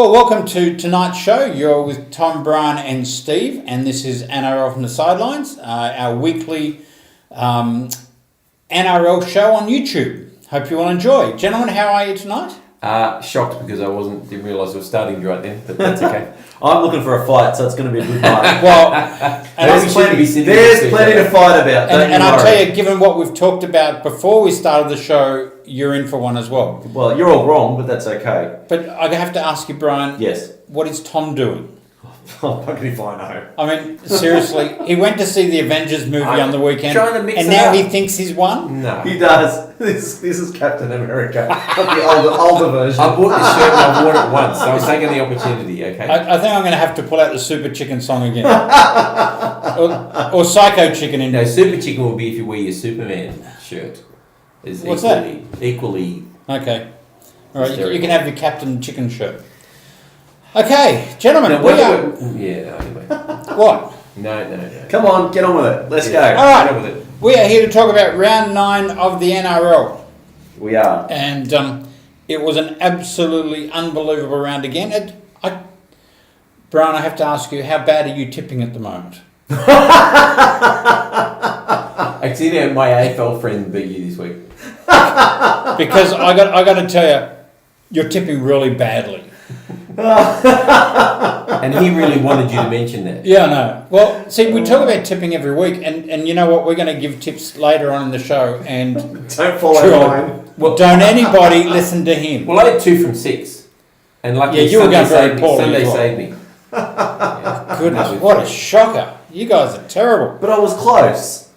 Well, welcome to tonight's show. You're with Tom, Brian and Steve, and this is NRL from the Sidelines, our weekly NRL show on YouTube. Hope you will enjoy. Gentlemen, how are you tonight? Shocked because I didn't realise it was starting right then, but that's okay. I'm looking for a fight, so it's going to be a good night. Well, there's plenty to fight about. And I'll tell you, given what we've talked about before we started the show, you're in for one as well. Well, you're all wrong, but that's okay. But I have to ask you, Brian. Yes. What is Tom doing? Oh, fucking if I know. I mean, seriously, he went to see the Avengers movie on the weekend, and now he thinks he's won? No. He does. This is Captain America, the older version. I bought this shirt and I wore it once, so I was taking the opportunity, okay? I think I'm going to have to pull out the Super Chicken song again. or Psycho Chicken. No, Super Chicken will be if you wear your Superman shirt. What's that? Equally. Okay. All right, you can have your Captain Chicken shirt. Okay, gentlemen, anyway. What? No. Come on, get on with it. Let's go. All right. Get on with it. We are here to talk about round 9 of the NRL. We are. And it was an absolutely unbelievable round again. Brian, I have to ask you, how bad are you tipping at the moment? Actually, my AFL friend beat you this week. Because I got to tell you, you're tipping really badly. And he really wanted you to mention that. Yeah, I know. Well, see, we talk about tipping every week, and you know what? We're going to give tips later on in the show, and don't follow mine. Well, don't anybody listen to him. Well, I had 2 from 6, and luckily you were going very poorly. Sunday saved me. Goodness, what a shocker! You guys are terrible. But I was close.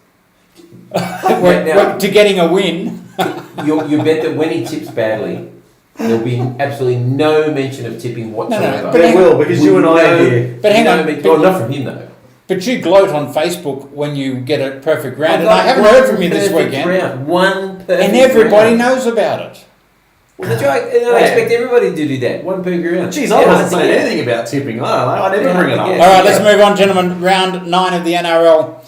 We're to getting a win. You bet that when he tips badly, there'll be absolutely no mention of tipping whatsoever. No, there will, because you and I are here. But hang on. Well, not from him, though. But you gloat on Facebook when you get a perfect round, and I haven't heard from you this weekend. One perfect and everybody round. knows about it. Well, that's right. I expect everybody to do that. One perfect round. Jeez, I wasn't saying anything about tipping. I don't know. I never bring it up. All right, let's move on, gentlemen. Round 9 of the NRL.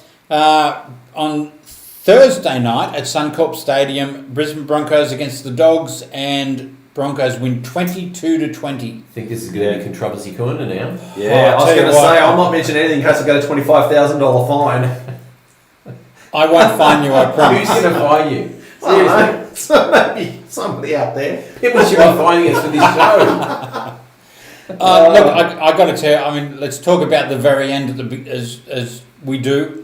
On Thursday night at Suncorp Stadium, Brisbane Broncos against the Dogs, and Broncos win 22-20. I think this is going to be controversy corner now. Yeah, I was going to say, I'll not mention anything in case I get a $25,000 fine. I won't fine you, I promise. Who's going to fine you? Seriously? So maybe somebody out there. People should be fining us for this show. Look, I got to tell you, I mean, let's talk about the very end as we do.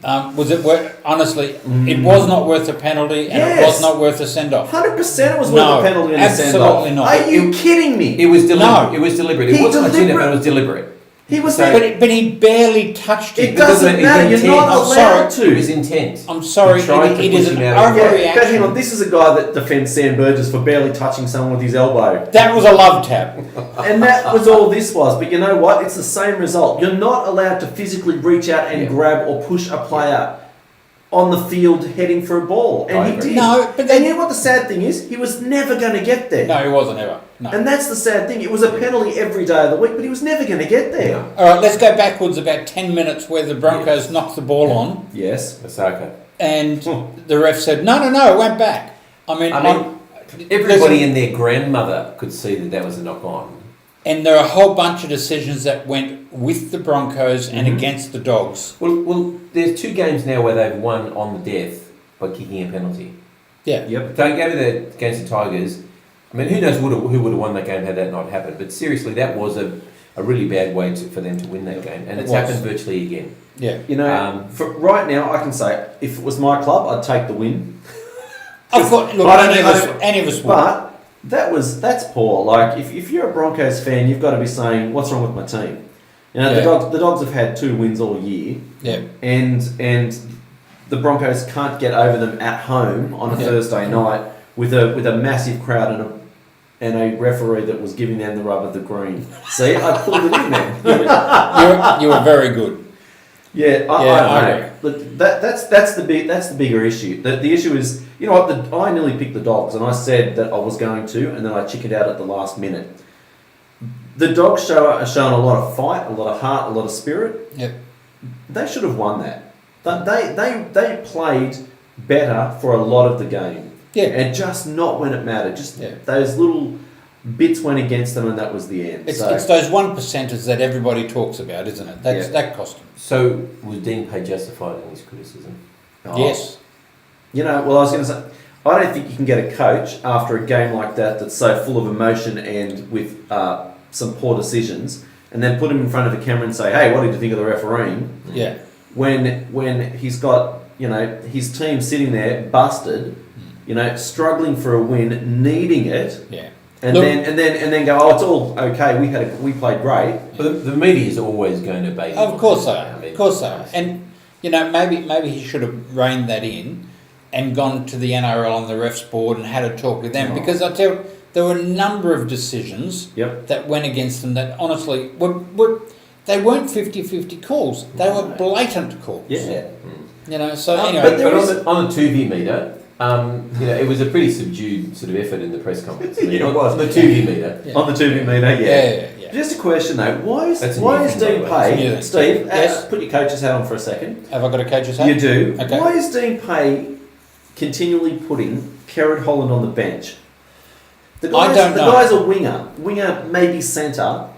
Was it worth? Honestly, it was not worth a penalty, and it was not worth a send-off. 100% it was worth a penalty and a send-off. Absolutely not. Are you kidding me? It was deliberate. No. It was deliberate. It wasn't a tune-up, it was deliberate. He was but he barely touched it. It doesn't matter. You're not allowed to. It was intent. I'm sorry. It is an overreaction. But hang on, this is a guy that defends Sam Burgess for barely touching someone with his elbow. That was a love tap. And that was all this was. But you know what? It's the same result. You're not allowed to physically reach out and grab or push a player on the field heading for a ball. And he did. No, but then, and you know what the sad thing is? He was never going to get there. No, he wasn't ever. No. And that's the sad thing. It was a penalty every day of the week, but he was never going to get there. No. All right, let's go backwards about 10 minutes where the Broncos knocked the ball on. Yes. Osaka. And the ref said, no, it went back. I mean everybody and their grandmother could see that was a knock-on. And there are a whole bunch of decisions that went with the Broncos and against the Dogs. Well, there's 2 games now where they've won on the death by kicking a penalty. Yeah. Yep. Don't go to against the Tigers. I mean, who knows who would have won that game had that not happened. But seriously, that was a really bad way for them to win that game. And it's happened virtually again. Yeah. You know, for right now, I can say, if it was my club, I'd take the win. Of course, look, any of us would. But that's poor. Like, if you're a Broncos fan, you've got to be saying, what's wrong with my team? You know, the Dogs have had 2 wins all year. Yeah. And the Broncos can't get over them at home on a Thursday night with a massive crowd and a referee that was giving them the rub of the green. See, I pulled it in, man. you were very good. Yeah, I agree. Look, that's the bigger issue. The issue is, you know what? I nearly picked the Dogs, and I said that I was going to, and then I chickened out at the last minute. The Dogs are showing a lot of fight, a lot of heart, a lot of spirit. Yep. They should have won that. They played better for a lot of the game. Yeah. And just not when it mattered. Just those little bits went against them, and that was the end. It's those 1%ers that everybody talks about, isn't it? That cost him. So was Dean Pay justified in his criticism? Oh. Yes. I was going to say, I don't think you can get a coach after a game like that that's so full of emotion and with some poor decisions, and then put him in front of a camera and say, "Hey, what did you think of the refereeing?" Yeah. When he's got his team sitting there busted, struggling for a win, needing it. Yeah. And then go, oh, it's all okay. We played great. But the media is always going to bait. Of course they are. Of course they are. And maybe he should have reined that in and gone to the NRL on the refs board and had a talk with them, because I tell you, there were a number of decisions that went against them that honestly they weren't 50-50 calls. They were blatant calls. Yeah. So anyway. But on the TV meter, it was a pretty subdued sort of effort in the press conference. It was. On the TV meter. Yeah. On the TV meter, Yeah. Just a question though, why is Dean Pay, Steve, put your coach's hat on for a second. Have I got a coach's hat? You do. Okay. Why is Dean Pay continually putting Kerrod Holland on the bench? The guy's a winger maybe centre,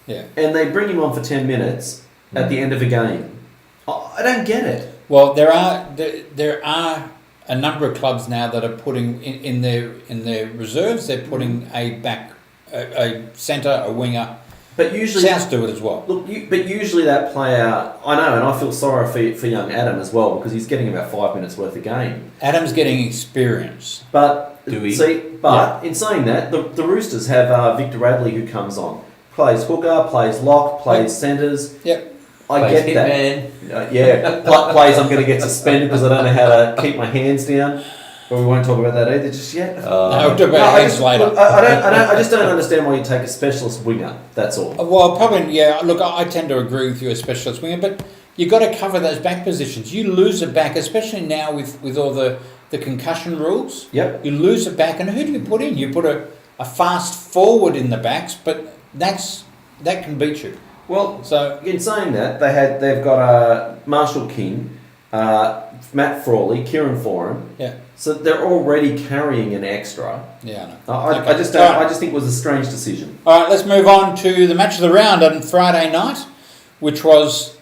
and they bring him on for 10 minutes at the end of a game. I don't get it. Well, there are a number of clubs now that are putting in their reserves. They're putting a centre, a winger. But usually Souths do it as well. Look, but usually that player, I know, and I feel sorry for young Adam as well, because he's getting about 5 minutes worth of game. Adam's getting experience. But in saying that, the Roosters have Victor Radley, who comes on, plays hooker, plays lock, plays centres. Yep. I get that. Plays I'm going to get suspended because I don't know how to keep my hands down. But we won't talk about that either just yet. We'll talk about hands later. I just don't understand why you take a specialist winger. That's all. Well, probably, yeah. Look, I tend to agree with you, a specialist winger, but you've got to cover those back positions. You lose a back, especially now with all the concussion rules. Yep. You lose a back, and who do you put in? You put a fast forward in the backs, but that can beat you. Well, so in saying that, they've got Marshall King, Matt Frawley, Kieran Foran. Yeah. So they're already carrying an extra. Yeah, I know. I just think it was a strange decision. All right, let's move on to the match of the round on Friday night, which was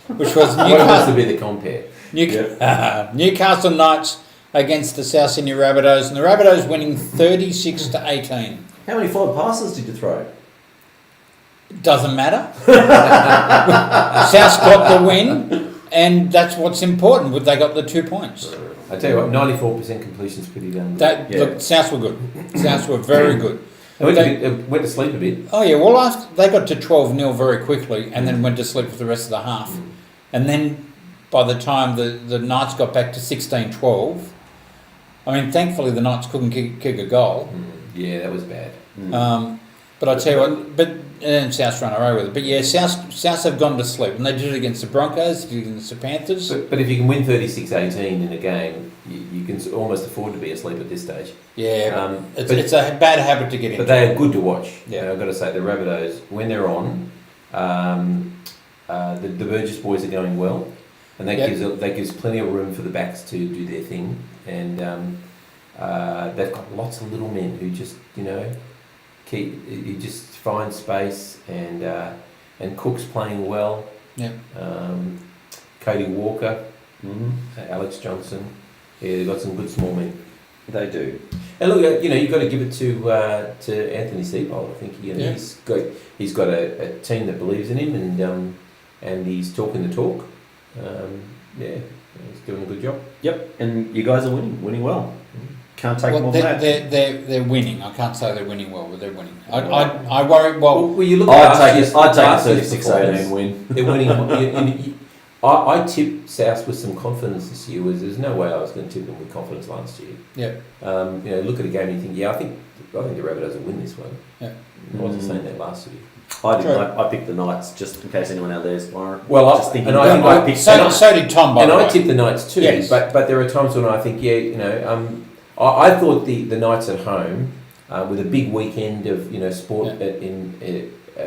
Newcastle. What has to be the compare? Newcastle Knights against the South Sydney Rabbitohs, and the Rabbitohs winning 36-18. How many forward passes did you throw? Doesn't matter. South's got the win, and that's what's important. They got the 2 points. I tell you what, 94% completion is pretty damn good. Look, Souths were good. Souths were very good. They went to sleep a bit. Oh yeah, well they got to 12-0 very quickly, and then went to sleep for the rest of the half. And then by the time the Knights got back to 16-12, I mean, thankfully the Knights couldn't kick a goal. Yeah, that was bad. But I tell you what, and Souths ran away with it. But yeah, Souths have gone to sleep, and they did it against the Broncos, they did it against the Panthers. But if you can win 36-18 in a game, you can almost afford to be asleep at this stage. Yeah, it's a bad habit to get into. But they are good to watch. Yeah, I've got to say, the Rabbitohs, when they're on, the Burgess boys are going well, and that gives plenty of room for the backs to do their thing, and they've got lots of little men who just you just find space, and Cook's playing well. Yeah. Cody Walker, Alex Johnson. Yeah, they've got some good small men. They do. And look, you've got to give it to Anthony Seibold. I think he's got a team that believes in him, and he's talking the talk. He's doing a good job. Yep, and you guys are winning well. Can't take more than that. They're winning. I can't say they're winning well, but they're winning. I worry. Well, you look I'd take a 36-18 win. They're winning. I tipped South with some confidence this year. There's no way I was going to tip them with confidence last year. Yeah. Look at a game and you think, I think the Rabbitohs will win this one. Yeah. I wasn't saying that last year. I picked the Knights just in case anyone out there is worried. Well, I picked. So did Tom. And I tipped the Knights too. Yes. But there are times when I think, I thought the Knights at home, with a big weekend of sport at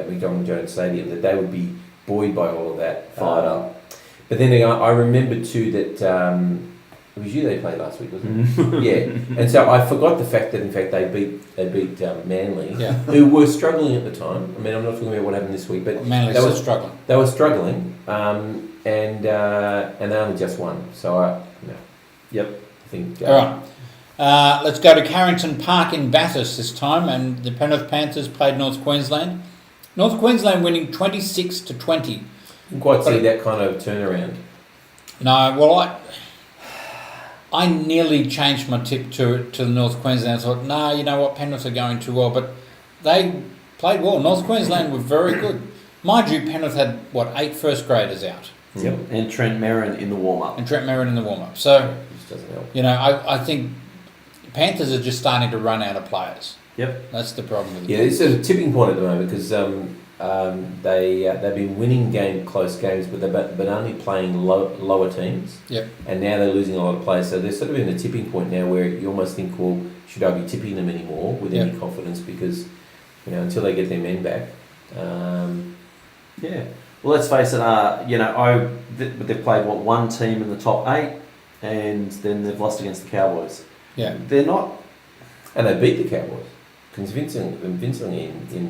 McDonald Jones Stadium, that they would be buoyed by all of that, fired up. But then I remember too that It was you they played last week, wasn't it? Yeah. And so I forgot the fact that in fact they beat Manly, who were struggling at the time. I mean, I'm not talking about what happened this week, but Manly they still were struggling. They were struggling, and they only just won. So I think. All right. Let's go to Carrington Park in Bathurst this time, and the Penrith Panthers played North Queensland. North Queensland winning 26-20. Didn't quite see that kind of turnaround. No, well, I nearly changed my tip to the North Queensland. I thought, no, you know what, Penrith are going too well, but they played well. North Queensland were very good. Mind you, Penrith had, 8 first graders out? Yep, and Trent Merrin in the warm-up. So, Which doesn't help. you know, I think Panthers are just starting to run out of players. Yep. That's the problem with it. Yeah, it's a tipping point at the moment because they've been winning close games, but they've been only playing lower teams. Yep. And now they're losing a lot of players, so they're sort of in a tipping point now where you almost think, well, should I be tipping them anymore with any confidence? Because until they get their men back. Yeah. Well, let's face it. They've played one team in the top 8, and then they've lost against the Cowboys. Yeah. They're not. And they beat the Cowboys convincingly in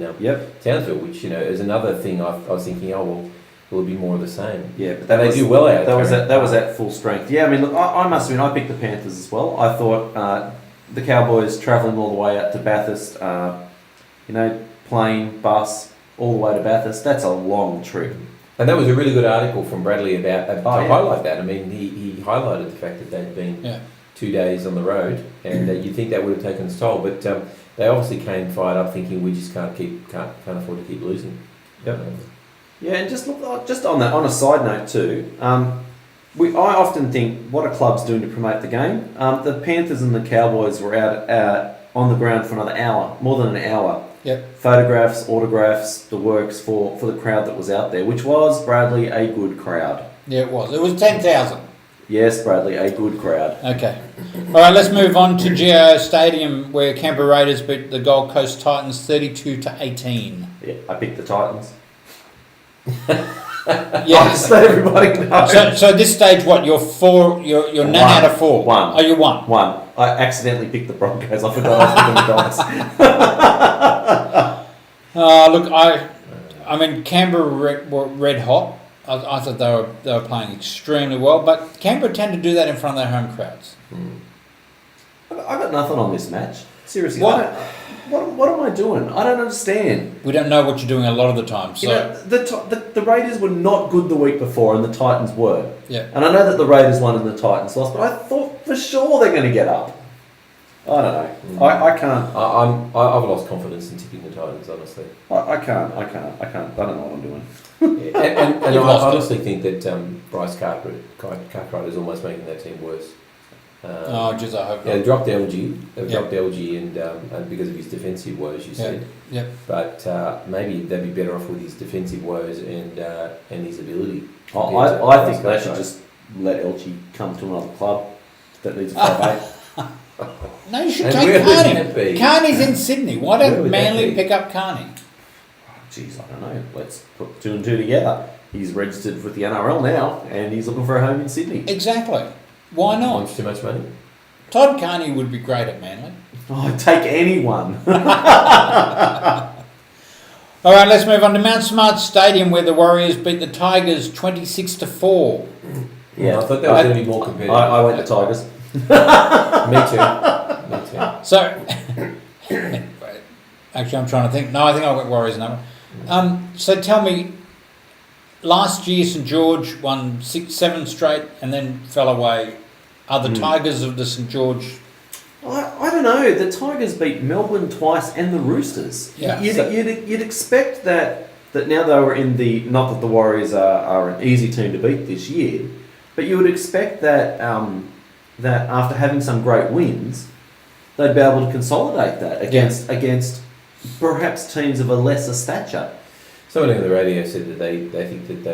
Townsville, which is another thing. I was thinking, oh well, it would be more of the same. Yeah, but they do well out. That was at full strength. Yeah, I mean, look, I must admit, I picked the Panthers as well. I thought the Cowboys travelling all the way out to Bathurst, plane, bus, all the way to Bathurst. That's a long trip. And that was a really good article from Bradley about to highlight that. I mean, he highlighted the fact that they'd been 2 days on the road, and you'd think that would have taken its toll, but they obviously came fired up, thinking we just can't afford to keep losing. Yep. Yeah, and just on that, on a side note too, I often think, what are clubs doing to promote the game? The Panthers and the Cowboys were out on the ground for another hour, more than an hour. Yep. Photographs, autographs, the works for the crowd that was out there, which was, Bradley, a good crowd. Yeah, it was. It was 10,000. Yes, Bradley, a good crowd. Okay. All right, let's move on to GIO Stadium, where Canberra Raiders beat the Gold Coast Titans 32-18. Yeah, I picked the Titans. Yes. Let everybody know. So at this stage, what, you're none out of 4? One. Oh, you won? One. I accidentally picked the Broncos. I forgot I was picking the Dogs. Look, I mean, Canberra were red hot. I thought they were playing extremely well, but Canberra tend to do that in front of their home crowds. I got nothing on this match. Seriously. What? What am I doing? I don't understand. We don't know what you're doing a lot of the time. So the Raiders were not good the week before, and the Titans were. Yeah. And I know that the Raiders won and the Titans lost, but I thought for sure they're going to get up. I don't know. I can't. I've lost confidence in tipping the Titans, honestly. I can't. I don't know what I'm doing. And I honestly think that Bryce Cartwright is almost making that team worse. Jeez, I hope not. They dropped LG. They've dropped LG, and because of his defensive woes, you said. Yep. But maybe they'd be better off with his defensive woes and his ability. I think they should just let LG come to another club that needs a club 8. No, you should And take where would that Carney. be? Carney's in Sydney. Why Where don't would that Manly be? pick up Carney? Jeez, I don't know. Let's put 2 and 2 together. He's registered with the NRL now, and he's looking for a home in Sydney. Exactly. Why not? Wants too much money. Todd Carney would be great at Manly. Oh, take anyone. All right, let's move on to Mount Smart Stadium, where the Warriors beat the Tigers 26-4. Yeah, I thought that was going to be more competitive. I went to Tigers. Me too. So, actually, I'm trying to think. No, I think I went Warriors number. So tell me, last year St George won 7 straight and then fell away. Are the Tigers of the St George? I don't know. The Tigers beat Melbourne twice and the Roosters. Yeah. You'd expect that now they were in the, not that the Warriors are an easy team to beat this year, but you would expect that that after having some great wins, they'd be able to consolidate that against perhaps teams of a lesser stature. Someone on the radio said that they think that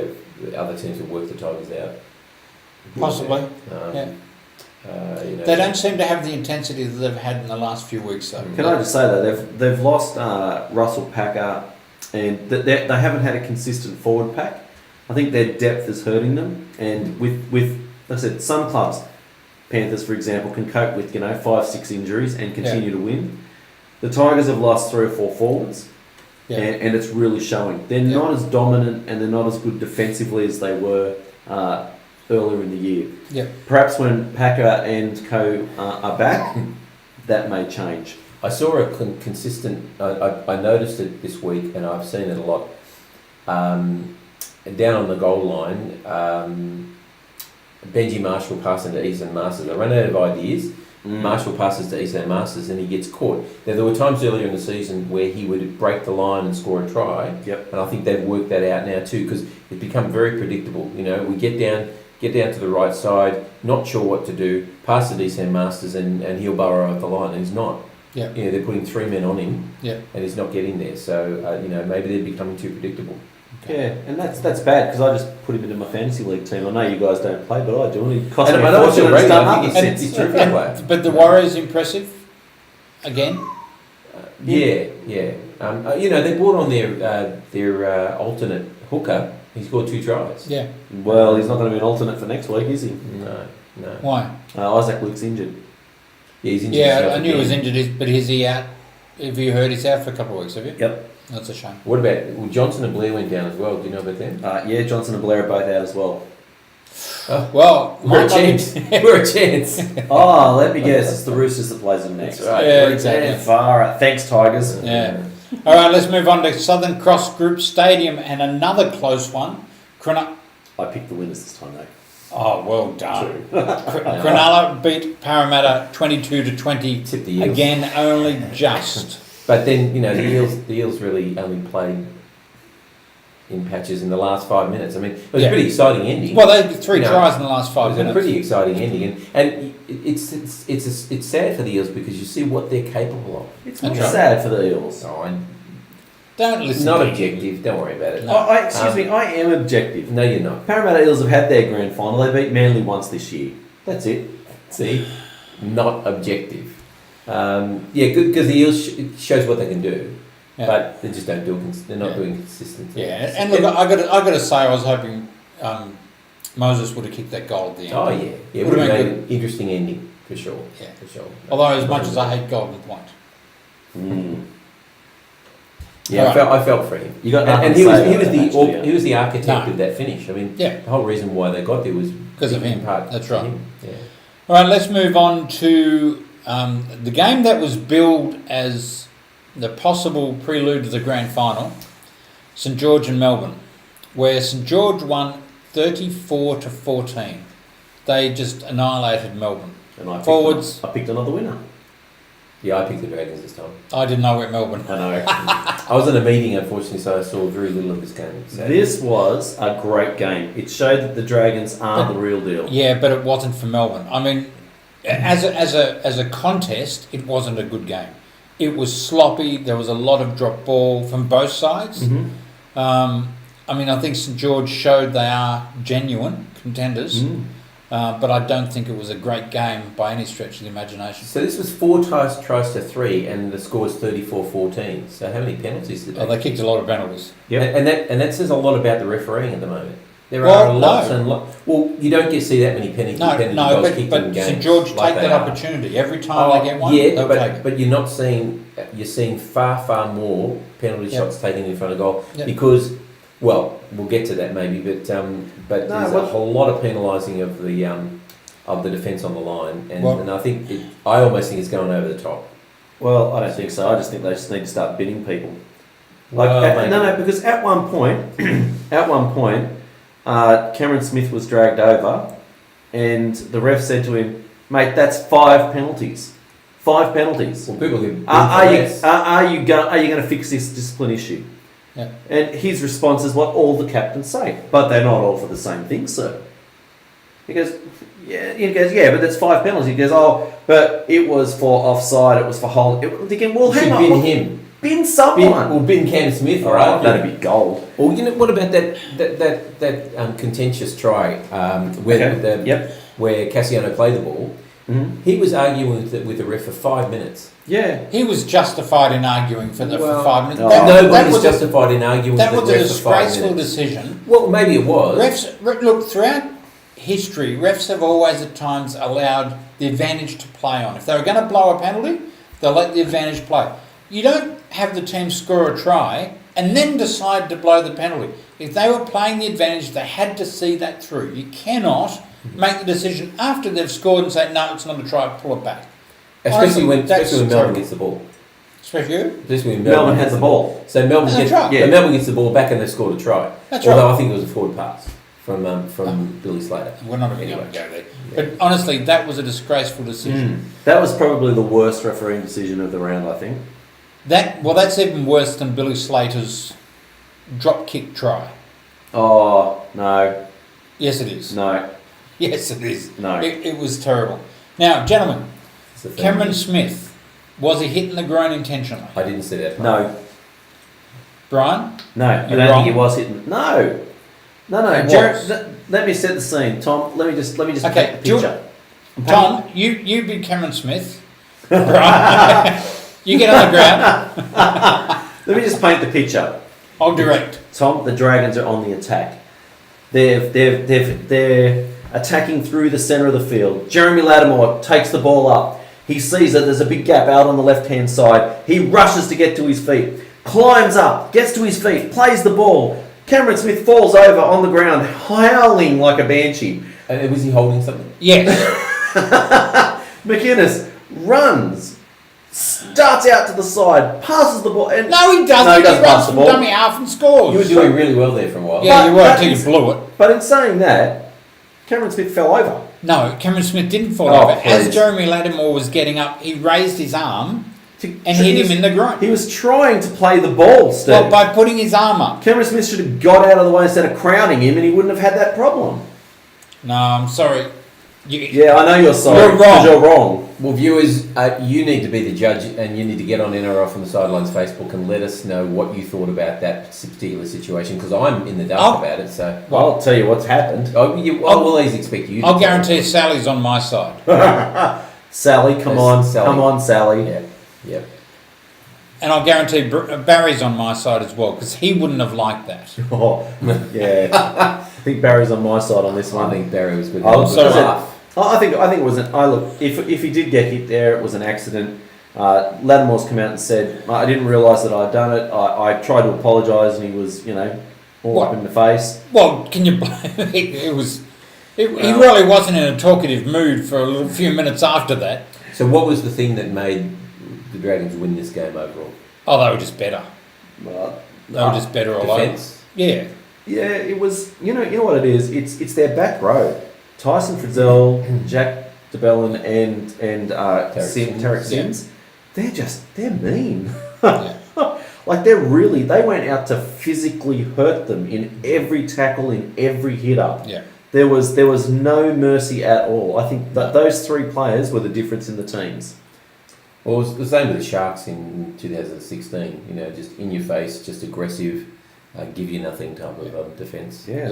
the other teams will work the Tigers out. Possibly. Yeah. They don't seem to have the intensity that they've had in the last few weeks, though. Can I just say that they've lost Russell Packer, and they haven't had a consistent forward pack. I think their depth is hurting them, and with like I said, some clubs, Panthers, for example, can cope with 5-6 injuries and continue to win. The Tigers have lost 3 or 4 forwards, and it's really showing. They're not as dominant and they're not as good defensively as they were earlier in the year. Yeah. Perhaps when Packer and co are back, that may change. I saw a consistent. I noticed it this week, and I've seen it a lot. Down on the goal line, Benji Marshall passing to Ethan Masters. I ran out of ideas. Marshall passes to Ethan Masters, and he gets caught. Now, there were times earlier in the season where he would break the line and score a try. Yep. And I think they've worked that out now too, because it's become very predictable. We get down to the right side, not sure what to do, pass to Ethan Masters, and he'll burrow up the line, and he's not. Yeah. They're putting 3 men on him, and he's not getting there. So maybe they're becoming too predictable. Yeah, and that's bad because I just put him into my fantasy league team. I know you guys don't play, but I do. And he cost me a fortune to start up. He's terrific player. But the Warriors impressive again. Yeah. They brought on their alternate hooker. He scored 2 tries. Yeah. Well, he's not going to be an alternate for next week, is he? No. Why? Isaac Luke's injured. Yeah, he's injured. Yeah, I knew he was injured, but is he out? Have you heard he's out for a couple of weeks? Have you? Yep. That's a shame. What about Johnson and Blair went down as well? Do you know about them? Yeah, Johnson and Blair are both out as well. Well, we're a chance. We're a chance. Let me guess. It's the Roosters that plays them next. That's right. Yeah, exactly. Far out. Thanks, Tigers. Yeah. All right, let's move on to Southern Cross Group Stadium and another close one. I picked the winners this time, though. Oh, well done. Cronulla beat Parramatta 22-20. Tipped the Eels. Again, only just. But then, the Eels really only played in patches in the last 5 minutes. I mean, it was a pretty exciting ending. Well, they had 3 tries in the last 5 minutes. It was a pretty exciting ending. And it's sad for the Eels because you see what they're capable of. It's not sad for the Eels. Don't listen not to objective. Don't worry about it. No. Excuse me, I am objective. No, you're not. Parramatta Eels have had their grand final. They beat Manly once this year. That's it. See? Not objective. Good, because the Eels shows what they can do, but they just don't do it. They're not doing consistently. Yeah, and look, I got to say, I was hoping Moses would have kicked that goal at the end. Oh yeah, it would have made an interesting ending for sure. Yeah, for sure. Although, as much as I hate Golden Point. Yeah, right. I felt for him. You got and he was the architect of that finish. I mean, the whole reason why they got there was because of him. That's right. Yeah. All right, let's move on to the game that was billed as the possible prelude to the grand final, St George and Melbourne, where St George won 34-14. They just annihilated Melbourne. And I picked another winner. Yeah, I picked the Dragons this time. I didn't know it Melbourne. I know. I was in a meeting, unfortunately, so I saw very little of this game. So. This was a great game. It showed that the Dragons are the real deal. Yeah, but it wasn't for Melbourne. I mean, as a contest, it wasn't a good game. It was sloppy. There was a lot of drop ball from both sides. Mm-hmm. I think St George showed they are genuine contenders. Mm. But I don't think it was a great game by any stretch of the imagination. So this was 4 tries to 3, and the score is 34-14. So how many penalties did they? They kicked a lot of penalties. Yep. And that says a lot about the refereeing at the moment. There are lots and lots. Well, you don't see that many penalties. But St George take that opportunity every time they get one. Yeah, but you're not seeing. You're seeing far more penalty shots taken in front of goal because. Well, we'll get to that maybe, but there's a whole lot of penalising of the defence on the line, and I think I almost think it's going over the top. Well, I don't think so. I just think they just need to start bidding people. Because at one point, Cameron Smith was dragged over, and the ref said to him, "Mate, that's 5 penalties. 5 penalties. Well, people are you going to fix this discipline issue?" Yeah. And his response is what all the captains say, but they're not all for the same thing, sir. He goes, but that's 5 penalties. He goes, but it was for offside, it was for hold. Thinking, well, hang on. Bin him. Bin someone. Bin Cam Smith, all right? That'd be gold. Well, what about that contentious try where Cassiano played the ball? Mm-hmm. He was arguing with the ref for 5 minutes. Yeah, he was justified in arguing for 5 minutes. Nobody's justified in arguing. That was a disgraceful decision. Well, maybe it was. Refs, look, throughout history, refs have always at times allowed the advantage to play on. If they were going to blow a penalty, they'll let the advantage play. You don't have the team score a try and then decide to blow the penalty. If they were playing the advantage, they had to see that through. You cannot make the decision after they've scored and say, no, it's not a try, pull it back. Especially when Melbourne terrible. gets the ball. Especially When Melbourne has the ball. So Melbourne gets the ball back and they've scored a try. That's Although right. I think it was a forward pass from Billy Slater. We're not even going to go there. But honestly, that was a disgraceful decision. That was probably the worst refereeing decision of the round, I think. That's even worse than Billy Slater's drop kick try. Oh, no. Yes, it is. No. Yes, it is. No. It was terrible. Now, gentlemen, Cameron Smith, was he hitting the groin intentionally? I didn't see that. No. Brian? No. I You're don't wrong. think he was hitting. No. It Jared, was. let me set the scene. Tom, let me just Okay, paint the picture. Tom, you be Cameron Smith. Brian, you get on the ground. Let me just paint the picture. I'll direct. Tom, the Dragons are on the attack. They're attacking through the centre of the field. Jeremy Lattimore takes the ball up. He sees that there's a big gap out on the left-hand side. He rushes to get to his feet. Climbs up, gets to his feet, plays the ball. Cameron Smith falls over on the ground, howling like a banshee. And was he holding something? Yes. McInnes runs, starts out to the side, passes the ball. And No, he doesn't. No, he he doesn't runs pass the from ball. dummy half and scores. You were doing really well there for a while. Yeah, you were But until you blew it. But in saying that, Cameron Smith fell over. No, Cameron Smith didn't fall Oh, over. As please. Jeremy Lattimore was getting up, he raised his arm and hit He him in the groin. He was trying to play the ball, Steve. Well, by putting his arm up. Cameron Smith should have got out of the way instead of crowning him, and he wouldn't have had that problem. No, I'm sorry. Yeah, I know you're sorry. You're wrong. Because you're wrong. Well, viewers, you need to be the judge, and you need to get on NRL from the Sidelines Facebook and let us know what you thought about that particular situation, because I'm in the dark about it. So Well, I'll tell you what's happened. I will always expect you. I'll guarantee Sally's on my side. Sally, come on, Sally. Yeah. And I'll guarantee Barry's on my side as well, because he wouldn't have liked that. Oh, yeah. I think Barry's on my side on this one. I think Barry was good. I think it was if he did get hit there, it was an accident. Lattimore's come out and said, I didn't realise that I'd done it. I tried to apologise, and he was, all up in the face. Well, can you blame him? He really wasn't in a talkative mood for a few minutes after that. So what was the thing that made the Dragons win this game overall? Oh, they were just better. They were just better all over. Defence? Yeah. Yeah, it was. You know what it is. It's their back row. Tyson Frizzell, Jack DeBellin, and Tarek Sims. They're mean. Yeah. Like they went out to physically hurt them in every tackle, in every hit up. Yeah. There was no mercy at all. I think that those three players were the difference in the teams. Well, it was the same with the Sharks in 2016. Just in your face, just aggressive, give you nothing type of defence. Yeah,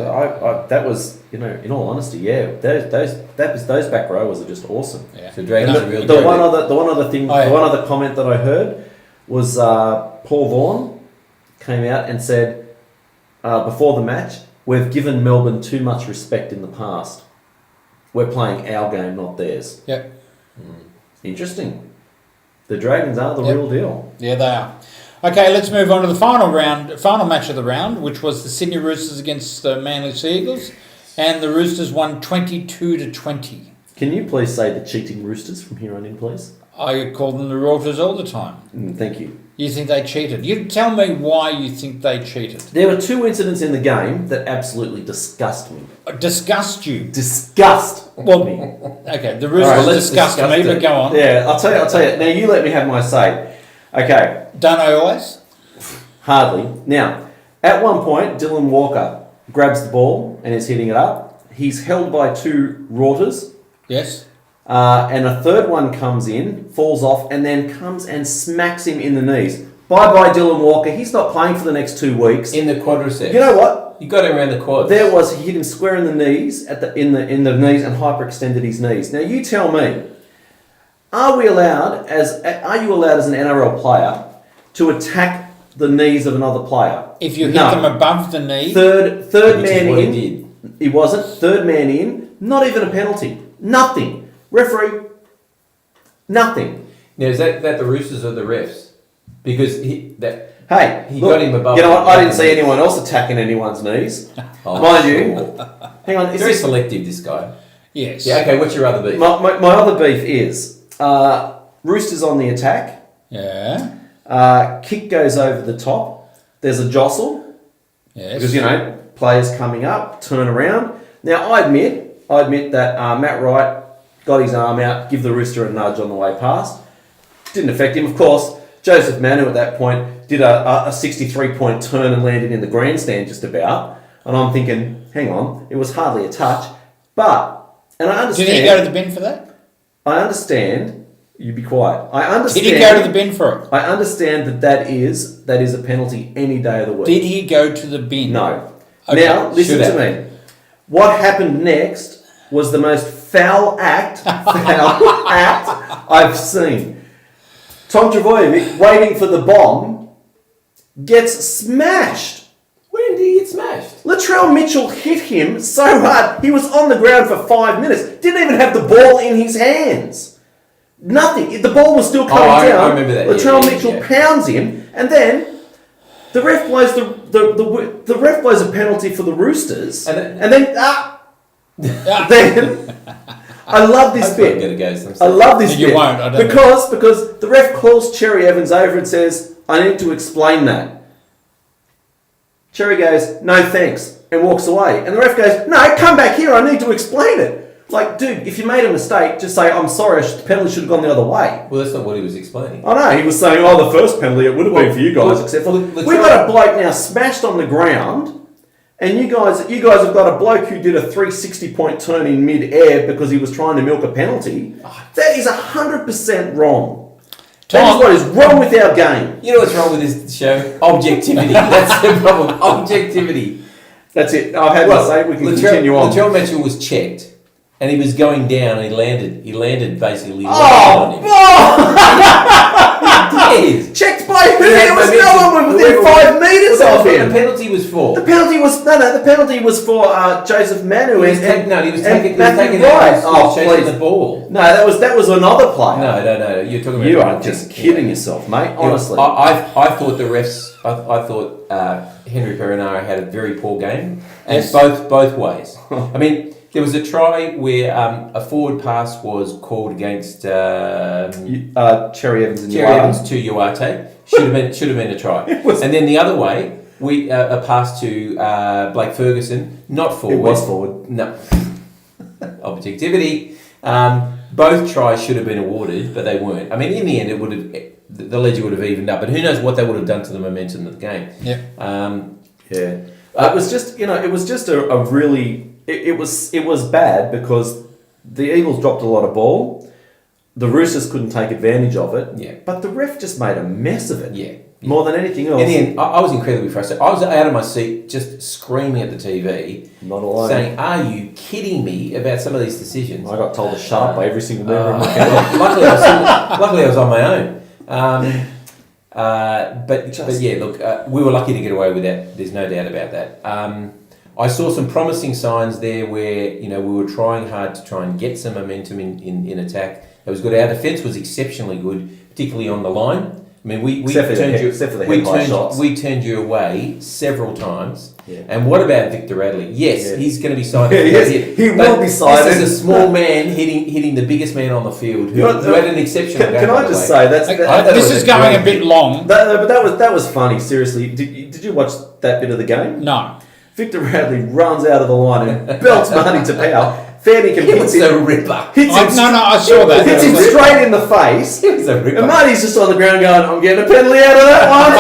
that was, in all honesty, yeah, those back rowers are just awesome. Yeah. So Dragons are really The one other thing, Oh, yeah. the one other comment that I heard was Paul Vaughan came out and said before the match, we've given Melbourne too much respect in the past. We're playing our game, not theirs. Yep. Interesting. The Dragons are the real deal. Yeah, they are. Okay, let's move on to the final match of the round, which was the Sydney Roosters against the Manly Sea Eagles, and the Roosters won 22-20. Can you please say the cheating Roosters from here on in, please? I call them the Roosters all the time. Thank you. You think they cheated? You tell me why you think they cheated. There were two incidents in the game that absolutely disgust me. Disgust you? Disgust Well, me. okay, the Roosters disgust me, but go on. Yeah, I'll tell you. Now you let me have my say. Okay. Don't I always? Hardly. Now, at one point, Dylan Walker grabs the ball and is hitting it up. He's held by two Roosters. Yes. And a third one comes in, falls off, and then comes and smacks him in the knees. Bye-bye, Dylan Walker. He's not playing for the next 2 weeks. In the quadriceps. You know what? You got him around the quads. He hit him square in the knees, in the knees, and hyperextended his knees. Now you tell me, are you allowed as an NRL player to attack the knees of another player? If you hit them above the knee. Third Which man is what in. he did. He wasn't. Third man in. Not even a penalty. Nothing. Referee, Nothing. Now, is that the Roosters or the refs? Because he Look, got him above. You know what? I didn't see anyone else attacking anyone's knees. Mind you. Hang on. Very selective, this guy. Yes. Yeah, okay, what's your other beef? My other beef is Roosters on the attack. Yeah. Kick goes over the top. There's a jostle. Yes. Because, players coming up, turn around. Now, I admit that Matt Wright got his arm out, give the Rooster a nudge on the way past. Didn't affect him, of course. Joseph Manu at that point did a 63-point turn and landed in the grandstand just about. And I'm thinking, hang on, it was hardly a touch. And I understand... Did he go to the bin for that? I understand... You be quiet. I understand... Did he go to the bin for it? I understand that is a penalty any day of the week. Did he go to the bin? No. Okay. Now, listen to me. What happened next was the most foul act I've seen. Tom Travojevic, waiting for the bomb, gets smashed. When did he get smashed? Latrell Mitchell hit him so hard, he was on the ground for 5 minutes. Didn't even have the ball in his hands. Nothing. The ball was still coming down. I remember that. Latrell Mitchell pounds him, and then the ref blows the ref blows a penalty for the Roosters, and then I love this bit. I love this bit. You won't. I don't because the ref calls Cherry Evans over and says, "I need to explain that." Cherry goes, "No thanks," and walks away. And the ref goes, "No, come back here. I need to explain it." Like, dude, if you made a mistake, just say, "I'm sorry. The penalty should have gone the other way." Well, that's not what he was explaining. I know. He was saying, "Oh, the first penalty, it would have been for you guys, except for we've got a bloke now smashed on the ground." And you guys have got a bloke who did a 360-point turn in mid-air because he was trying to milk a penalty. That is 100% wrong. That is what is wrong with our game. You know what's wrong with this show? Objectivity. That's the problem. Objectivity. That's it. I've had to say we can continue on. Latrell Mitchell was checked, and he was going down, and he landed basically on him. Yes. Checked by who? There was no one within 5 metres of him. The penalty was for. The penalty was for Joseph Manu. He was taking the ball. No, that was another player. No. You're talking about. You are just kidding yourself, mate. Honestly, I thought the refs. I thought Henry Perinara had a very poor game, and both ways. I mean, there was a try where a forward pass was called against Cherry Evans to Uarte. Should have been a try. And then the other way, a pass to Blake Ferguson, not forward. It was forward. No. Objectivity. Both tries should have been awarded, but they weren't. I mean, in the end, the ledger would have evened up, but who knows what they would have done to the momentum of the game. It was just a really. It was bad because the Eagles dropped a lot of ball. The Roosters couldn't take advantage of it. Yeah. But the ref just made a mess of it. Yeah. More than anything else. In the end, I was incredibly frustrated. I was out of my seat just screaming at the TV. Not alone. Saying, "Are you kidding me about some of these decisions?" I got told to shut up by every single member of my family. Luckily, I was on my own. But yeah, look, we were lucky to get away with that. There's no doubt about that. I saw some promising signs there where we were trying hard to try and get some momentum in attack. It was good. Our defence was exceptionally good, particularly on the line. I mean, we turned you away several times. Yeah. And what about Victor Radley? Yes, he's going to be cited. He will be cited. This is a small man hitting the biggest man on the field who had an exceptional game. Can I just say this is going a bit long. But that was funny. Seriously, did you watch that bit of the game? No. Victor Radley runs out of the line and belts Marty Tapau. Fairnicum hits him. A ripper. I saw that. Hits him straight in the face. He was a ripper. And Marty's just on the ground going, "I'm getting a penalty out of that one."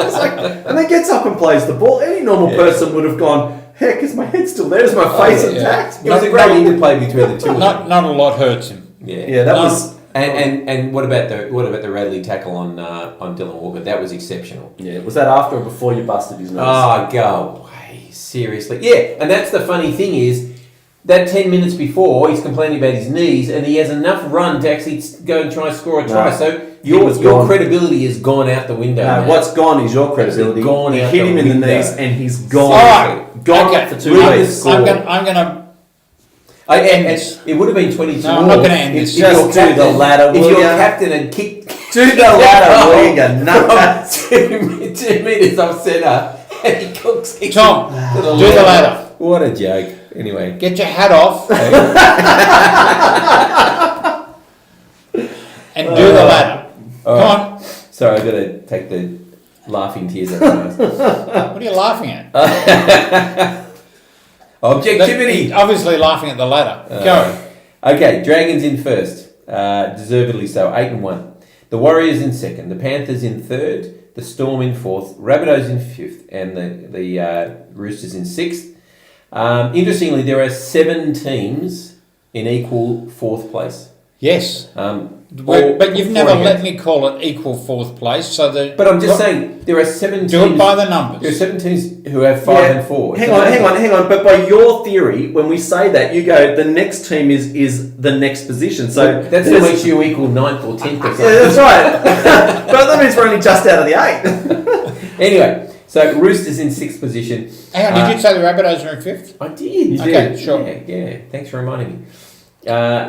It's like, and then gets up and plays the ball. Any normal person would have gone, "Heck, is my head still there? Is my face intact?" It was a great interplay between the two. Not a lot hurts him. Yeah, that was. And what about the Radley tackle on Dylan Walker? That was exceptional. Yeah, was that after or before you busted his nose? Oh, go away. Seriously. Yeah, and that's the funny thing is that 10 minutes before he's complaining about his knees and he has enough run to actually go and try and score a try. So your credibility has gone out the window. No, what's gone is your credibility. Gone out hit him in the knees and he's gone. All right. Gone for 2 weeks. I'm going to And it would have been 22. No, I'm not going to end this. Just do the ladder, If will your ya? captain had kicked Do the ladder, will you, nutcase? 2 metres off centre, and he cooks it Tom, to do the ladder. What a joke. Anyway. Get your hat off and do the ladder. Come on. Sorry, I've got to take the laughing tears out of my eyes. What are you laughing at? Objectivity. Obviously laughing at the ladder. Go. Okay, Dragons in first. Deservedly so, 8-1. The Warriors in second. The Panthers in third. The Storm in fourth. Rabbitohs in fifth. And the Roosters in sixth. Interestingly, there are 7 teams in equal fourth place. Yes. But But you've never let me call it equal fourth place. But I'm just saying, there are 7 teams. Do it by the numbers. There are 7 teams who have 5 and 4. Hang on. But by your theory, when we say that, you go, the next team is the next position. So that still makes you equal 9th or 10th or something. Yeah, that's right. But that means we're only just out of the 8. Anyway, so Roosters in 6th position. Hang on, did you say the Rabbitohs are in fifth? I did. Okay, sure. Yeah. Thanks for reminding me.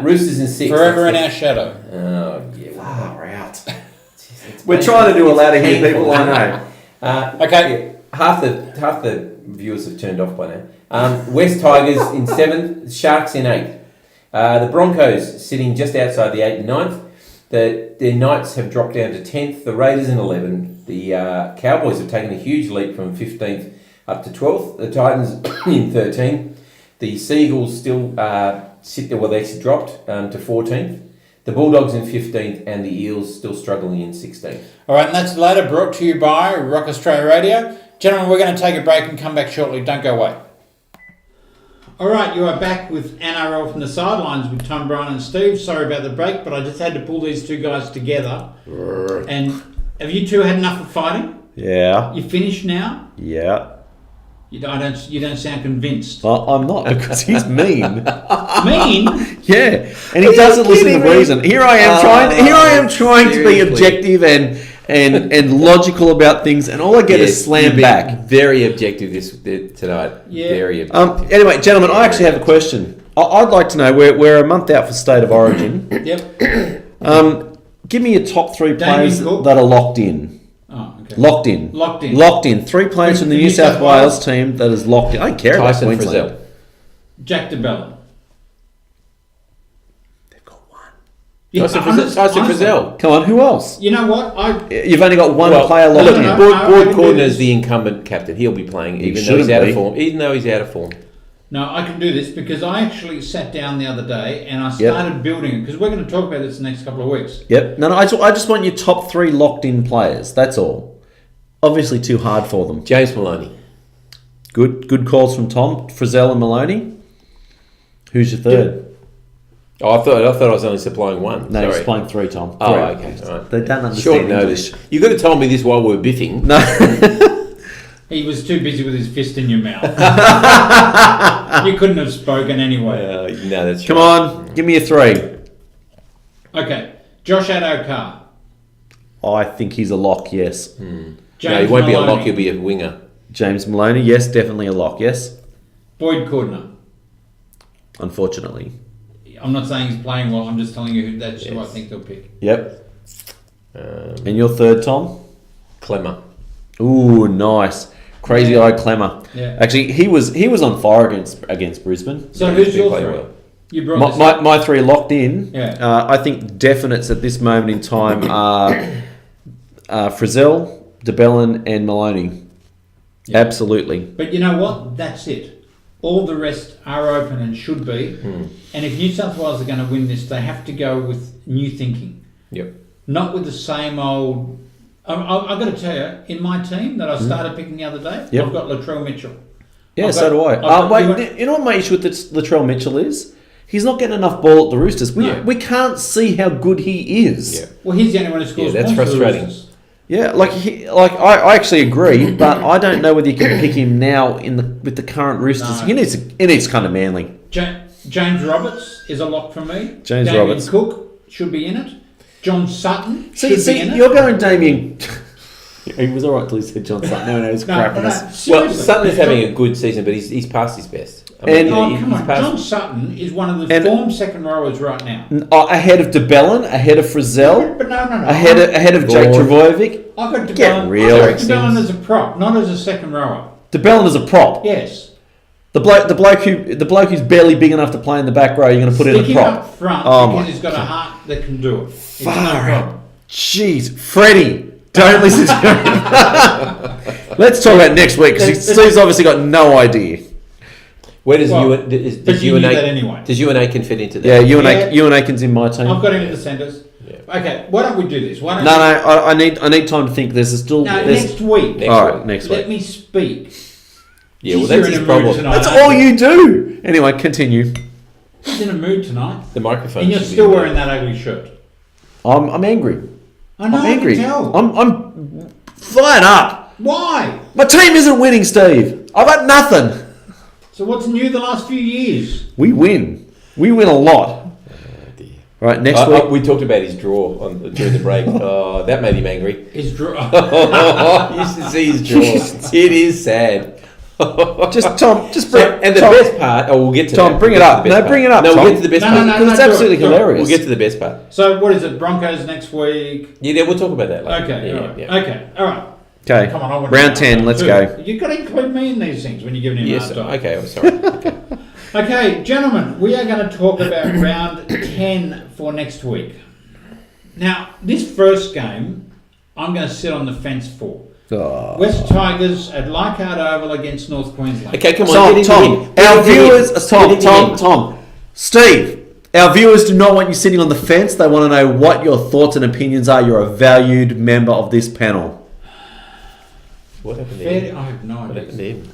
Roosters in 6th. Forever in our shadow. Oh, yeah. Far out. We're trying to do a ladder here, people. I know. Okay. Yeah, half the viewers have turned off by now. West Tigers in 7th. Sharks in 8th. The Broncos sitting just outside the 8th and 9th. Their Knights have dropped down to 10th. The Raiders in 11th. The Cowboys have taken a huge leap from 15th up to 12th. The Titans in 13th. The Seagulls still sit there. Well, they actually dropped to 14th. The Bulldogs in 15th and the Eels still struggling in 16th. All right, and that's the ladder brought to you by Rock Australia Radio. Gentlemen, we're going to take a break and come back shortly. Don't go away. All right, you are back with NRL from the sidelines with Tom, Brian and Steve. Sorry about the break, but I just had to pull these two guys together. And have you two had enough of fighting? Yeah. You finished now? Yeah. You don't sound convinced. Well, I'm not, because he's mean. Mean? Yeah, and he doesn't listen to reason. Here I am trying to be objective and logical about things, and all I get is slam back. Very objective tonight. Yeah. Very objective. Anyway, gentlemen, I actually have a question. I'd like to know. We're a month out for State of Origin. Yep. Give me your top 3 Damien players Cook. that are locked in. Oh, okay. Locked in. 3 players from the New South Wales team that is locked in. I don't care about Tyson Queensland. Frizzell. Jack DeBellin. They've got 1. Yeah, Tyson Frizzell. Come on, who else? You know what? You've only got one player locked Look, in. No, Boyd I can do Cordner this. is the incumbent captain. He'll be playing He even though he's out shouldn't of be. form. Even though he's out of form. No, I can do this because I actually sat down the other day and I started building it because we're going to talk about this the next couple of weeks. Yep. No, I just want your top 3 locked in players. That's all. Obviously too hard for them. James Maloney. Good calls from Tom. Frizzell and Maloney. Who's your third? Oh, I thought I was only supplying one. No, Sorry. he's playing 3, Tom. 3. Oh, okay. All right. They don't understand Short English. notice. You could have told me this while we were biffing. No. He was too busy with his fist in your mouth. You couldn't have spoken anyway. No, that's Come right. on, give me a 3. Okay, Josh Adokar. I think he's a lock, yes. James No, he won't be a Maloney. lock. He'll be a winger. James Maloney, yes, definitely a lock, yes. Boyd Cordner. Unfortunately. I'm not saying he's playing well. I'm just telling you who that's who I think they'll pick. Yep. And your third, Tom? Clemmer. Ooh, nice. Crazy Eye Clemmer. Yeah. Actually, he was on fire against Brisbane. So Yeah, who's he's your been 3? playing well. You brought this up. My 3 locked in. Yeah. I think definites at this moment in time are Frizzell, DeBellin, and Maloney. Yeah. Absolutely. But you know what? That's it. All the rest are open and should be. And if New South Wales are going to win this, they have to go with new thinking. Yep. Not with the same old... I've got to tell you, in my team that I started picking the other day, Yep. I've got Latrell Mitchell. Yeah, I've so do I. got- Wait, you know what my issue with Latrell Mitchell is? He's not getting enough ball at the Roosters. We can't see how good he is. Yeah. Well, he's the only one who scores Yeah, that's points for the frustrating. Roosters. Yeah, I actually agree, but I don't know whether you can pick him now with the current Roosters. No. He needs kind of Manly. James Roberts is a lock for me. James Damien Roberts. Cook should be in it. John Sutton See, should be in it. you're going Damien. He was all right till he said John Sutton. No, he's crapping us. Well, seriously. Sutton's having a good season, but he's past his best. I mean, And- Come on, passed- John Sutton is one of the And- form second rowers right now. Ahead of DeBellin, ahead of Frizzell, But no. ahead of Jake Gord. Travojevic. I've got Get DeBellin. real. I've got DeBellin as a prop, not as a second rower. DeBellin is a prop. Yes. The bloke who's barely big enough to play in the back row, you're going to put in Stick a him prop. up front Oh because my he's got a heart that can do it. It's no Far problem. Jeez, Freddie, don't listen to him. Let's talk about next week because Steve's obviously got no idea. Where does Well, Ewan, but does you Ewan knew A- that anyway. Does Ewan Aiken fit into that? Yeah, Yeah. Ewan Aiken's in my team. I've got him in the centres. Yeah. Okay, why don't we do this? Why don't No, I need time to think. There's still. No, there's, next week. Next all week. right, next Let week. me speak. Yeah, well, Jeez, that's you're in his a mood problem. tonight. That's all you do. Anyway, continue. He's in a mood tonight. The microphone. And you're should be still there. wearing that ugly shirt. I'm angry. I know, I'm I angry. can tell. I'm fired up. Why? My team isn't winning, Steve. I've got nothing. So what's new the last few years? We win. We win a lot. Oh, dear. Right, next week. We talked about his draw during the break. Oh, that made him angry. His draw. You should see his draw. It is sad. Just Tom, just bring. And the Tom, best part, we'll get to Tom, that. bring We'll it get up. to the best No, bring it part. up, No, Tom. we'll get to the best No, part. no, because it's do it, absolutely do it. hilarious. We'll get to the best part. So what is it? Broncos next week. Yeah, we'll talk about that later. Okay, Yeah, all right. yeah. Okay, all right. Okay, Come on, I want round to 10. Let's too. go. You've got to include me in these things when you're giving him Yes. hard time. Okay. I'm sorry. Okay. Okay, gentlemen, we are going to talk about round 10 for next week. Now, this first game, I'm going to sit on the fence for. Oh. West Tigers at Leichhardt Oval against North Queensland. Okay, come on. Tom, get into Tom, him. our Get into him. viewers, Get Tom, into Tom, him. Tom, Steve, our viewers do not want you sitting on the fence. They want to know what your thoughts and opinions are. You're a valued member of this panel. What happened to Fair, him? I have no What happened idea. to him?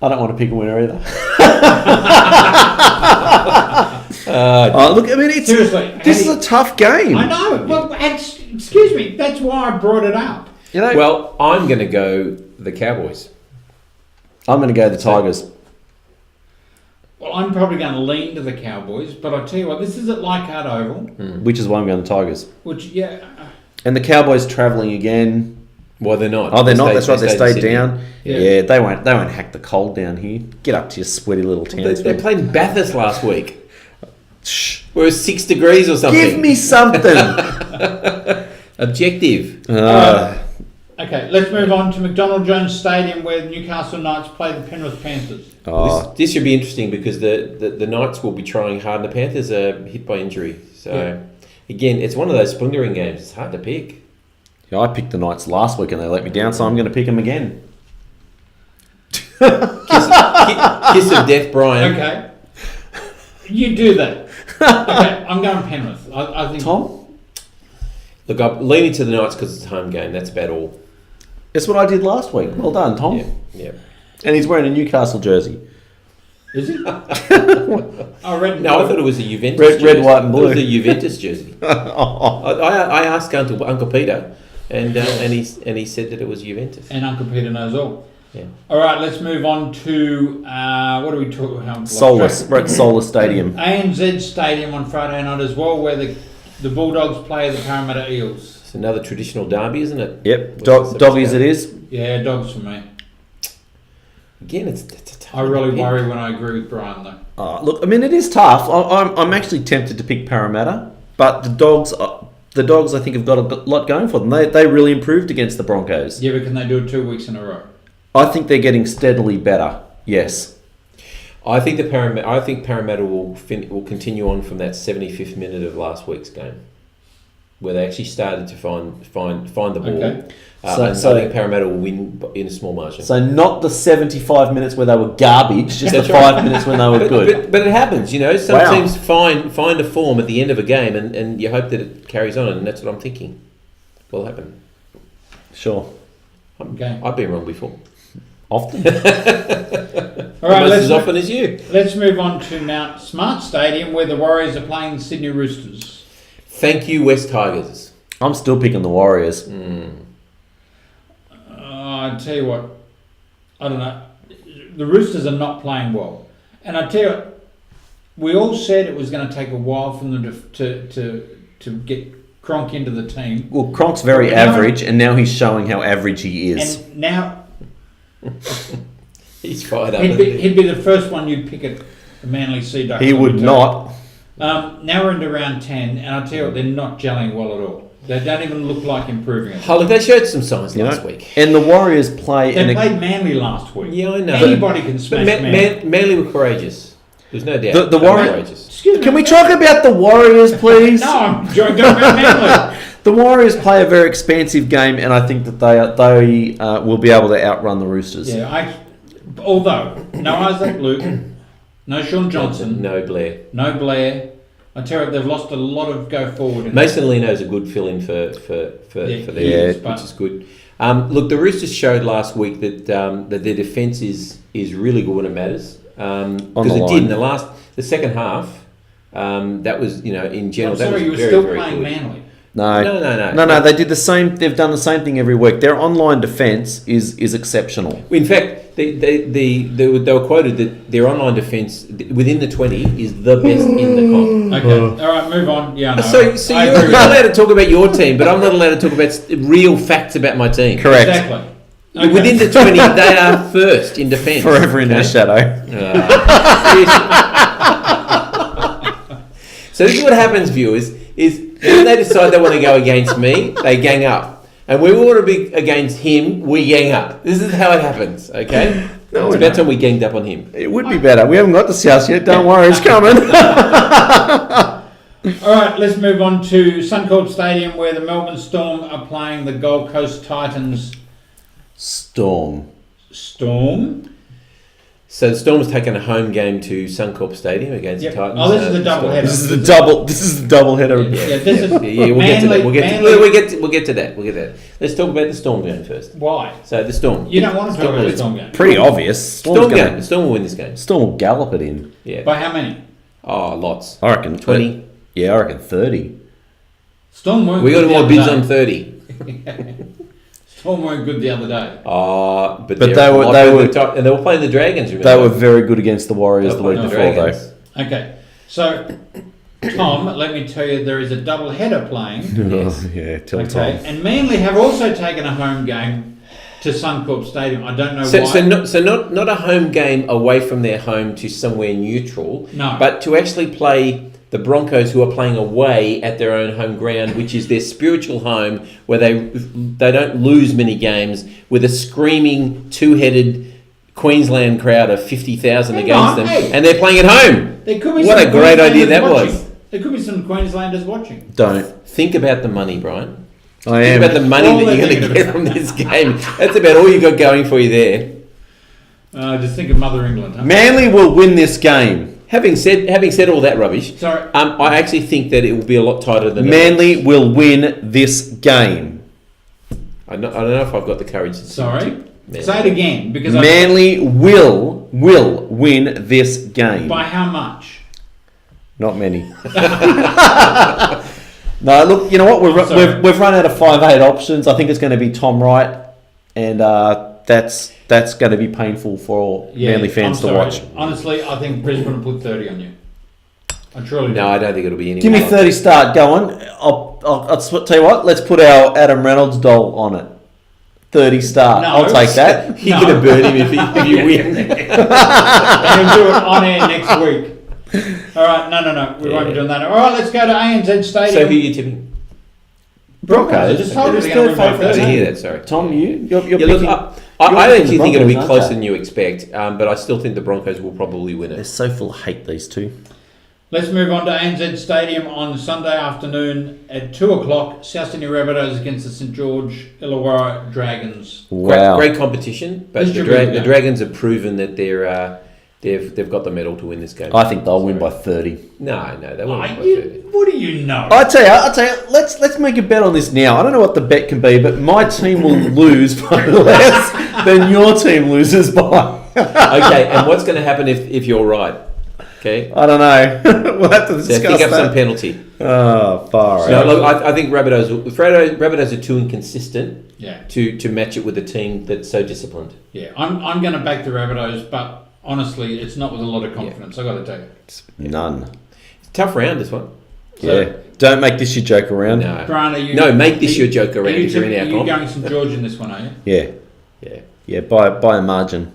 I don't want to pick a winner either. Uh, Look, I mean, it's Seriously, this is a tough game. I know. Well, excuse me. That's why I brought it up. You know, well, I'm going to go the Cowboys. I'm going to go the Tigers. Well, I'm probably going to lean to the Cowboys, but I tell you what, this is at Leichhardt Oval, Which is why I'm going the Tigers. which yeah, And the Cowboys travelling again. Well, they're not. Oh, they're not. Stayed- That's right. They in stayed Sydney. down. Yeah. Yeah, they won't hack the cold down here. Get up to your sweaty little They, towns. they played in Bathurst last week. Where it was 6 degrees or something. Give me something. Objective. Okay, let's move on to McDonald Jones Stadium where the Newcastle Knights play the Penrith Panthers. This should be interesting because the Knights will be trying hard and the Panthers are hit by injury. So, again, it's one of those splintering games. It's hard to pick. Yeah, I picked the Knights last week and they let me down, so I'm going to pick them again. Kiss of death, Brian. Okay, you do that. Okay, I'm going Penrith. I think. Tom? Look, I'm leaning to the Knights because it's a home game. That's about all. That's what I did last week. Well done, Tom. Yeah. And he's wearing a Newcastle jersey. Is it? Oh, red. No, I thought it was a Juventus Red, jersey. white and blue. It was a Juventus jersey. I asked Uncle Peter, and he said that it was Juventus. And Uncle Peter knows all. Yeah. All right, let's move on to what do we talk about? Solus. We're at Solus Stadium. ANZ Stadium on Friday night as well, where the Bulldogs play the Parramatta Eels. It's another traditional derby, isn't it? Yep. What's the Doggies score? it is. Yeah, Dogs for me. Again, it's a tough I really pick. worry when I agree with Brian though. Look, I mean, it is tough. I'm actually tempted to pick Parramatta, but the Dogs I think have got a lot going for them. They really improved against the Broncos. Yeah, but can they do it 2 weeks in a row? I think they're getting steadily better. Yes. I think Parramatta will continue on from that 75th minute of last week's game, where they actually started to find the ball. Okay. I think Parramatta will win in a small margin. So not the 75 minutes where they were garbage, just the That's right. 5 minutes when they were good. But it happens, you know. Some Wow. teams find a form at the end of a game, and you hope that it carries on, and that's what I'm thinking will happen. Sure. Okay. I've been wrong before. Often. All right, Almost let's as often as you. let's move on to Mount Smart Stadium where the Warriors are playing the Sydney Roosters. Thank you, West Tigers. I'm still picking the Warriors. I tell you what, I don't know. The Roosters are not playing well, and I tell you what, we all said it was going to take a while for them to get Cronk into the team. Well, Cronk's very Now- average, and now he's showing how average he is. And now He's fired up. he'd be the first one you'd pick at the Manly Sea Ducks. He would not. Now we're into round 10, and I'll tell you what, they're not gelling well at all. They don't even look like improving it. Oh, look, they showed some signs last week. And the Warriors play. They played Manly last week. Yeah, I know. Anybody can smash Manly. Manly were courageous. There's no doubt. The They were Warriors. courageous. Excuse me. Can we talk about the Warriors, please? No, I'm talking about Manly. The Warriors play a very expansive game, and I think that they will be able to outrun the Roosters. Yeah, although no Isaac Luke, no Sean Johnson, No Blair. no Blair. I tell you, they've lost a lot of go forward. Mason Lino's a good fill-in for Yeah, their he is, which is good. Look, the Roosters showed last week that their defence is really good when it matters. Because it did in the second half. That was, in general, I'm that sorry, was you were very, still very playing good. Manly. No. They did the same. They've done the same thing every week. Their online defence is exceptional. In fact, they were quoted that their online defence within the 20 is the best in the comp. Okay, all right, move on. Yeah, no, So I you're agree. allowed to talk about your team, but I'm not allowed to talk about real facts about my team. Correct. Exactly. Okay. Within the 20, they are first in defence. Forever in their shadow. So this is what happens, viewers, is when they decide they want to go against me, they gang up. And when we want to be against him, we gang up. This is how it happens, okay? No, it's about time we ganged up on him. It would be better. We haven't got the South yet. Don't worry, it's coming. All right, let's move on to Suncorp Stadium, where the Melbourne Storm are playing the Gold Coast Titans. Storm. So the Storm has taken a home game to Suncorp Stadium against the Titans. Oh, this is the double header. This is the double header. Yeah, this is We'll get to that. We'll get to that. Let's talk about the Storm game first. Why? So the Storm. You don't want to talk about the Storm game. Pretty obvious. Storm game. The Storm will win this game. Storm will gallop it in. Yeah. By how many? Oh, lots. I reckon 20. Yeah, I reckon 30. Storm weren't We got good the more other bids day. on 30. Storm weren't good the other day. But they they were- were top, and they were playing the Dragons. Remember? They were very good against the Warriors They the were week playing before, the though. Dragons. Okay, so Tom, let me tell you, there is a double header playing. Oh, yeah, tell Okay, Tom. and Manly have also taken a home game to Suncorp Stadium. I don't know So, why. so not a home game away from their home to somewhere neutral. No. But to actually play the Broncos, who are playing away at their own home ground, which is their spiritual home, where they don't lose many games, with a screaming two-headed Queensland crowd of 50,000 Hang against on, them, hey. and they're playing at home. There could be What some a great idea Queenslanders that watching. was. There could be some Queenslanders watching. Don't. Think about the money, Brian. I Think am. about the money All that they're you're going to thinking get about. from this game. That's about all you got going for you there. Just think of Mother England. Huh? Manly will win this game. Having said all that rubbish, Sorry. I actually think that it will be a lot tighter than Manly will win this game. I don't know if I've got the courage to Sorry. tip Manly. Say it again, because Manly will win this game. by how much? Not many. No, look, you know what? Sorry. We've run out of 5'8 options. I think it's going to be Tom Wright, and that's going to be painful for Manly fans I'm to sorry. watch. Honestly, I think Brisbane will put 30 on you. I truly do. No, I don't think it'll be any. Give me 30 start. Go on. I'll tell you what. Let's put our Adam Reynolds doll on it. 30 start. No. I'll take that. You're going to burn him if you win. And he'll do it on air next week. All right, no. We won't be doing that. All right, let's go to ANZ Stadium. So who are you tipping? Broncos. I just told you they're going to win by I didn't 30. hear that. Sorry. Tom, you're Yeah, picking. look, I you're actually picking think it'll be Broncos, closer aren't than you expect, but I still think the Broncos will probably win They're it. so full of hate, these two. Let's move on to ANZ Stadium on Sunday afternoon at 2 o'clock. South Sydney Rabbitohs against the St George Illawarra Dragons. Wow. Great competition, but This the should be a game. Dragons have proven that they've got the medal to win this game. I think they'll win by 30. No, they won't win by 30. What do you know? I tell you, let's make a bet on this now. I don't know what the bet can be, but my team will lose by less than your team loses by. Okay, and what's going to happen if you're right? Okay, I don't know. We'll have to so discuss pick up some that. penalty. Oh, far No, out. look, I think Rabbitohs are too inconsistent Yeah, to match it with a team that's so disciplined. yeah. I'm going to back the Rabbitohs, but honestly, it's not with a lot of confidence. I got to tell you. None. It's a tough round, this one. Yeah. Don't make this your joke around. No. Brian, are you, No, make this your joke around if you're in our Are you comp. going St George in this one, are you? Yeah. Yeah. Yeah, by a margin.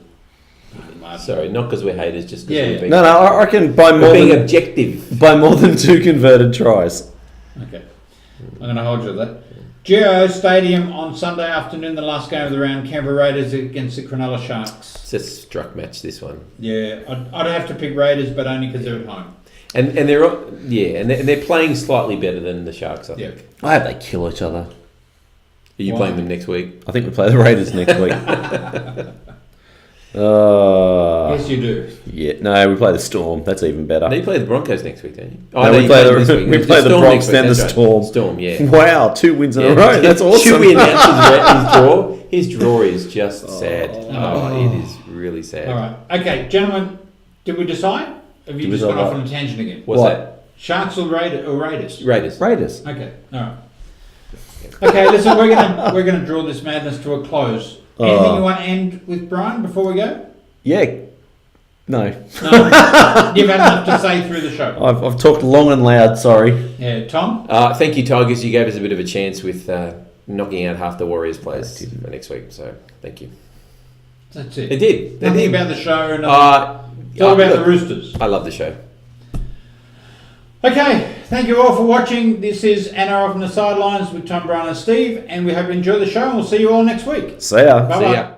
Sorry, not because we're haters, just because Yeah, we're yeah. being, No, I reckon by we're more being than objective. 2 converted tries. Okay. I'm going to hold you to that. Geo Stadium on Sunday afternoon, the last game of the round, Canberra Raiders against the Cronulla Sharks. It's a struck match, this one. Yeah, I'd have to pick Raiders, but only because they're at home. And they're playing slightly better than the Sharks, I think. I hope they kill each other. Are you Why? playing them next week? I think we play the Raiders next week. Yes, you do. Yeah, no, we play the Storm. That's even better. No, you play the Broncos next week, don't you? No, we you play them the this week. we It's play the Storm Bronx next week, then the that's right. Storm. Storm, yeah. Wow, 2 wins in a Yeah. row. That's awesome. Should we announce his draw? His draw is just sad. Oh, it is really sad. All right. Okay, gentlemen, did we decide? Have you Did we just gone decide off what? on a tangent again? What's What? that? Sharks or Raiders? Raiders. Raiders. Okay, all right. Okay, listen, we're gonna draw this madness to a close. Anything you want to end with, Brian, before we go? Yeah. No. No, you've had enough to say through the show. I've talked long and loud, sorry. Yeah, Tom? Thank you, Tigers. You gave us a bit of a chance with knocking out half the Warriors players for next week. So, thank you. That's it. They did. They Nothing did. about the show. It's look, all about the Roosters. I love the show. Okay, thank you all for watching. This is NRL from the Sidelines with Tom, Brian and Steve, and we hope you enjoy the show, and we'll see you all next week. See ya. Bye-bye. See ya.